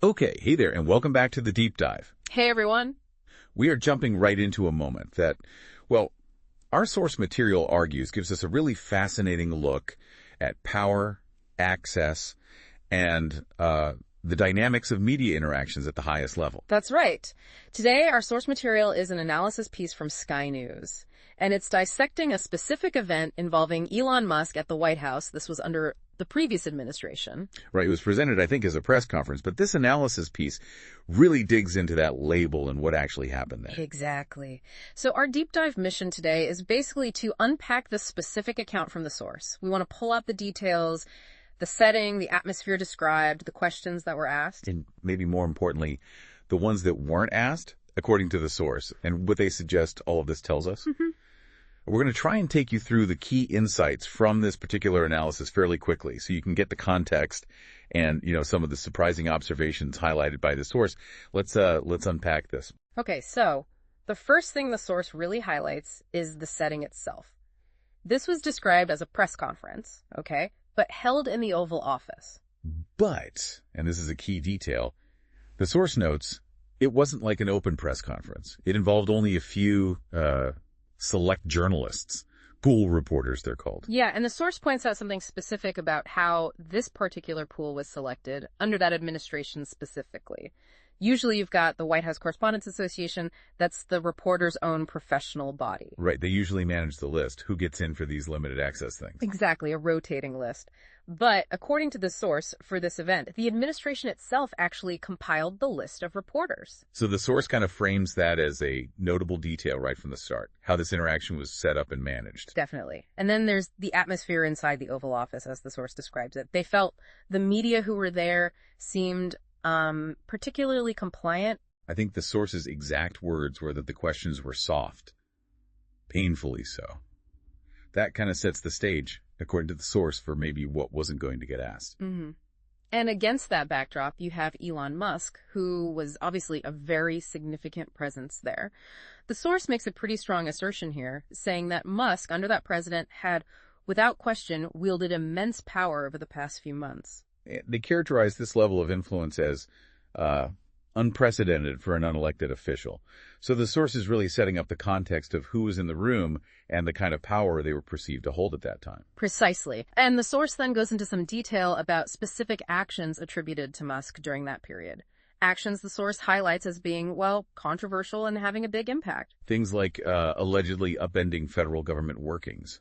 Okay, hey there, and welcome back to the Deep Dive. Hey, everyone. We are jumping right into a moment that, well, our source material argues gives us a really fascinating look at power, access, and the dynamics of media interactions at the highest level. That's right. Today, our source material is an analysis piece from Sky News, and it's dissecting a specific event involving Elon Musk at the White House. This was under the previous administration. Right, it was presented, I think, as a press conference, but this analysis piece really digs into that label and what actually happened there. Exactly. So our deep dive mission today is basically to unpack the specific account from the source. We want to pull out the details, the setting, the atmosphere described, the questions that were asked. And maybe more importantly, the ones that weren't asked, according to the source, and what they suggest all of this tells us. Mm-hmm. We're going to try and take you through the key insights from this particular analysis fairly quickly so you can get the context and, some of the surprising observations highlighted by the source. Let's unpack this. Okay, so the first thing the source really highlights is the setting itself. This was described as a press conference, okay, but held in the Oval Office. But, and this is a key detail, the source notes it wasn't like an open press conference. It involved only a few select journalists, pool reporters they're called. Yeah, and the source points out something specific about how this particular pool was selected under that administration specifically. Usually you've got the White House Correspondents Association, that's the reporter's own professional body. Right, they usually manage the list, who gets in for these limited access things. Exactly, a rotating list. But according to the source for this event, the administration itself actually compiled the list of reporters. So the source kind of frames that as a notable detail right from the start, how this interaction was set up and managed. Definitely. And then there's the atmosphere inside the Oval Office, as the source describes it. They felt the media who were there seemed particularly compliant. I think the source's exact words were that the questions were soft. Painfully so. That kind of sets the stage, according to the source, for maybe what wasn't going to get asked. Mm-hmm. And against that backdrop, you have Elon Musk, who was obviously a very significant presence there. The source makes a pretty strong assertion here, saying that Musk, under that president, had, without question, wielded immense power over the past few months. They characterize this level of influence as unprecedented for an unelected official. So the source is really setting up the context of who was in the room and the kind of power they were perceived to hold at that time. Precisely. And the source then goes into some detail about specific actions attributed to Musk during that period. Actions the source highlights as being, well, controversial and having a big impact. Things like allegedly upending federal government workings,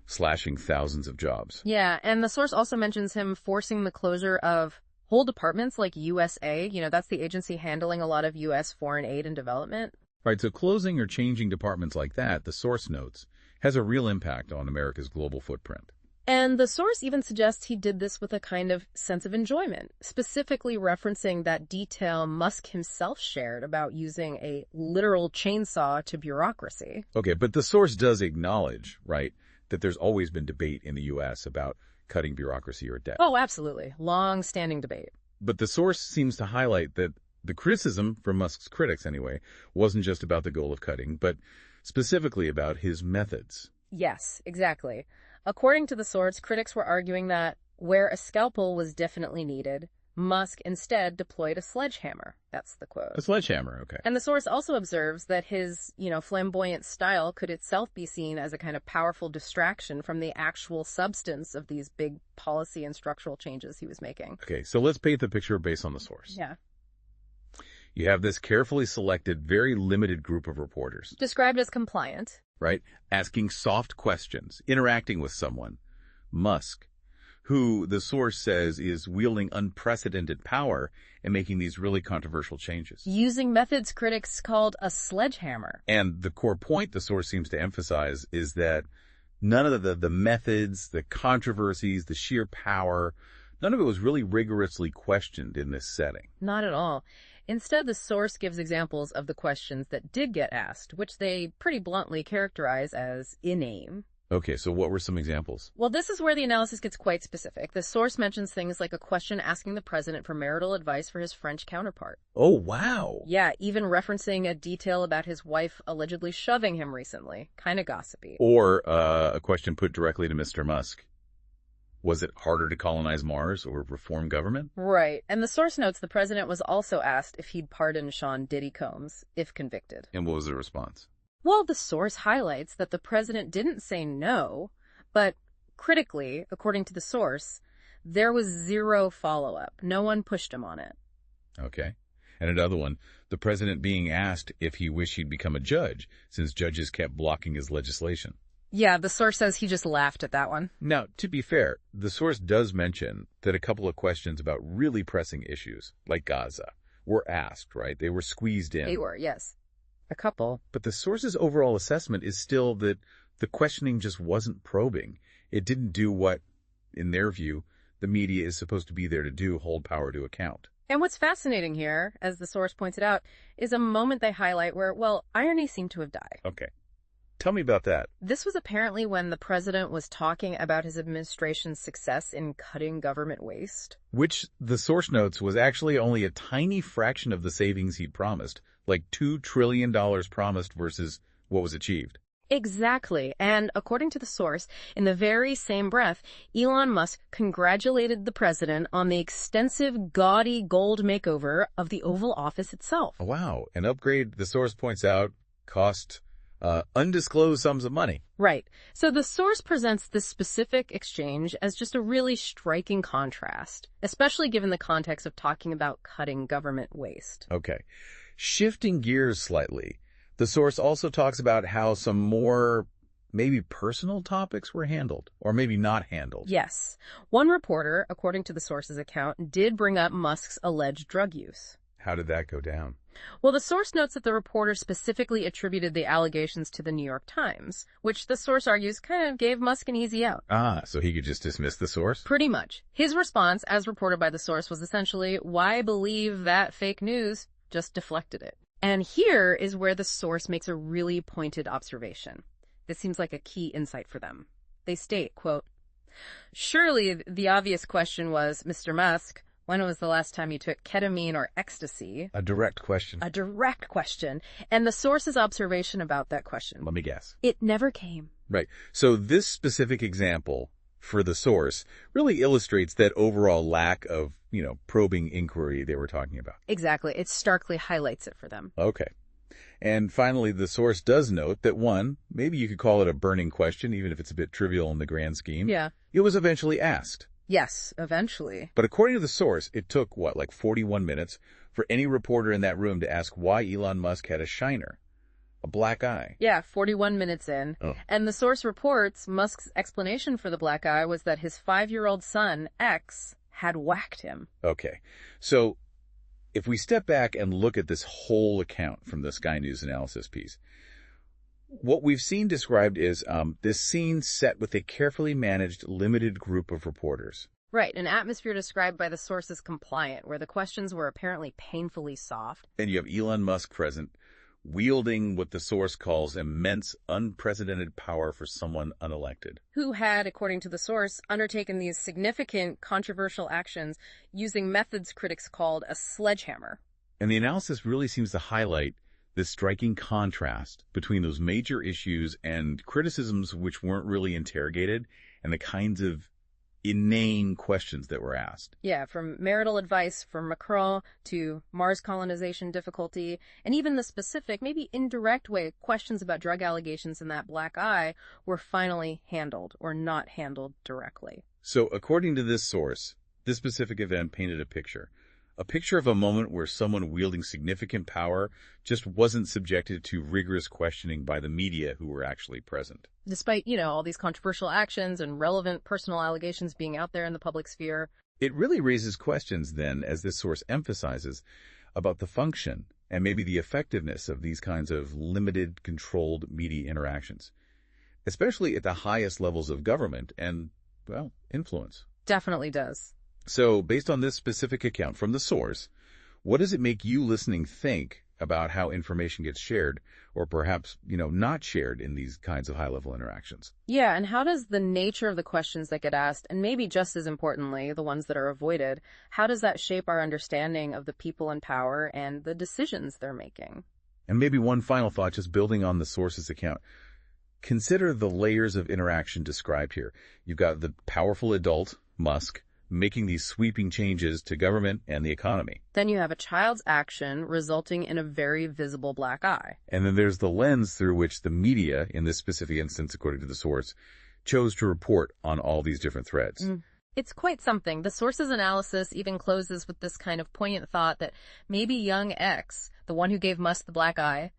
slashing thousands of jobs. Yeah, and the source also mentions him forcing the closure of whole departments like USAID. That's the agency handling a lot of U.S. foreign aid and development. Right, so closing or changing departments like that, the source notes, has a real impact on America's global footprint. And the source even suggests he did this with a kind of sense of enjoyment, specifically referencing that detail Musk himself shared about using a literal chainsaw to bureaucracy. Okay, but the source does acknowledge, right, that there's always been debate in the U.S. about cutting bureaucracy or debt. Oh, absolutely. Long-standing debate. But the source seems to highlight that the criticism, from Musk's critics anyway, wasn't just about the goal of cutting, but specifically about his methods. Yes, exactly. According to the source, critics were arguing that where a scalpel was definitely needed, Musk instead deployed a sledgehammer. That's the quote. A sledgehammer, okay. And the source also observes that his, flamboyant style could itself be seen as a kind of powerful distraction from the actual substance of these big policy and structural changes he was making. Okay, so let's paint the picture based on the source. Yeah. You have this carefully selected, very limited group of reporters. Described as compliant. Right? Asking soft questions, interacting with someone. Musk, who the source says is wielding unprecedented power and making these really controversial changes. Using methods critics called a sledgehammer. And the core point the source seems to emphasize is that none of the methods, the controversies, the sheer power, none of it was really rigorously questioned in this setting. Not at all. Instead, the source gives examples of the questions that did get asked, which they pretty bluntly characterize as inane. Okay, so what were some examples? Well, this is where the analysis gets quite specific. The source mentions things like a question asking the president for marital advice for his French counterpart. Oh, wow. Yeah, even referencing a detail about his wife allegedly shoving him recently. Kind of gossipy. Or a question put directly to Mr. Musk. Was it harder to colonize Mars or reform government? Right. And the source notes the president was also asked if he'd pardon Sean Diddy Combs if convicted. And what was the response? Well, the source highlights that the president didn't say no, but critically, according to the source, there was zero follow-up. No one pushed him on it. Okay. And another one, the president being asked if he wished he'd become a judge, since judges kept blocking his legislation. Yeah, the source says he just laughed at that one. Now, to be fair, the source does mention that a couple of questions about really pressing issues, like Gaza, were asked, right? They were squeezed in. They were, yes. A couple. But the source's overall assessment is still that the questioning just wasn't probing. It didn't do what, in their view, the media is supposed to be there to do, hold power to account. And what's fascinating here, as the source pointed out, is a moment they highlight where, well, irony seemed to have died. Okay. Tell me about that. This was apparently when the president was talking about his administration's success in cutting government waste. Which, the source notes, was actually only a tiny fraction of the savings he'd promised, like $2 trillion promised versus what was achieved. Exactly. And according to the source, in the very same breath, Elon Musk congratulated the president on the extensive, gaudy gold makeover of the Oval Office itself. Wow. An upgrade, the source points out, cost undisclosed sums of money. Right. So the source presents this specific exchange as just a really striking contrast, especially given the context of talking about cutting government waste. Okay. Shifting gears slightly, the source also talks about how some more maybe personal topics were handled, or maybe not handled. Yes. One reporter, according to the source's account, did bring up Musk's alleged drug use. How did that go down? Well, the source notes that the reporter specifically attributed the allegations to the New York Times, which the source argues kind of gave Musk an easy out. Ah, so he could just dismiss the source? Pretty much. His response, as reported by the source, was essentially, why believe that fake news? Just deflected it. And here is where the source makes a really pointed observation. This seems like a key insight for them. They state, quote, surely the obvious question was, Mr. Musk, when was the last time you took ketamine or ecstasy? A direct question. A direct question. And the source's observation about that question. Let me guess. It never came. Right. So this specific example for the source really illustrates that overall lack of, probing inquiry they were talking about. Exactly. It starkly highlights it for them. Okay. And finally, the source does note that one, maybe you could call it a burning question, even if it's a bit trivial in the grand scheme. Yeah. It was eventually asked. Yes, eventually. But according to the source, it took, 41 minutes for any reporter in that room to ask why Elon Musk had a shiner, a black eye. Yeah, 41 minutes in. Oh. And the source reports Musk's explanation for the black eye was that his 5-year-old son, X, had whacked him. Okay. So if we step back and look at this whole account from the Sky News analysis piece, what we've seen described is this scene set with a carefully managed, limited group of reporters. Right, an atmosphere described by the source as compliant, where the questions were apparently painfully soft. And you have Elon Musk present, wielding what the source calls immense, unprecedented power for someone unelected. Who had, according to the source, undertaken these significant, controversial actions using methods critics called a sledgehammer. And the analysis really seems to highlight this striking contrast between those major issues and criticisms which weren't really interrogated and the kinds of inane questions that were asked. Yeah, from marital advice from Macron to Mars colonization difficulty, and even the specific, maybe indirect way questions about drug allegations in that black eye were finally handled or not handled directly. So according to this source, this specific event painted a picture of a moment where someone wielding significant power just wasn't subjected to rigorous questioning by the media who were actually present. Despite, all these controversial actions and relevant personal allegations being out there in the public sphere. It really raises questions then, as this source emphasizes, about the function and maybe the effectiveness of these kinds of limited, controlled media interactions, especially at the highest levels of government and, influence. Definitely does. So, based on this specific account from the source, what does it make you listening think about how information gets shared or perhaps, not shared in these kinds of high-level interactions? Yeah, and how does the nature of the questions that get asked, and maybe just as importantly, the ones that are avoided, how does that shape our understanding of the people in power and the decisions they're making? And maybe one final thought, just building on the source's account. Consider the layers of interaction described here. You've got the powerful adult, Musk, making these sweeping changes to government and the economy. Then you have a child's action resulting in a very visible black eye. And then there's the lens through which the media, in this specific instance, according to the source, chose to report on all these different threads. It's quite something. The source's analysis even closes with this kind of poignant thought that maybe young X, the one who gave Musk the black eye,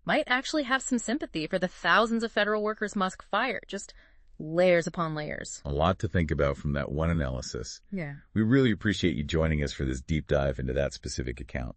might actually have some sympathy for the thousands of federal workers Musk fired. Just layers upon layers. A lot to think about from that one analysis. Yeah. We really appreciate you joining us for this deep dive into that specific account.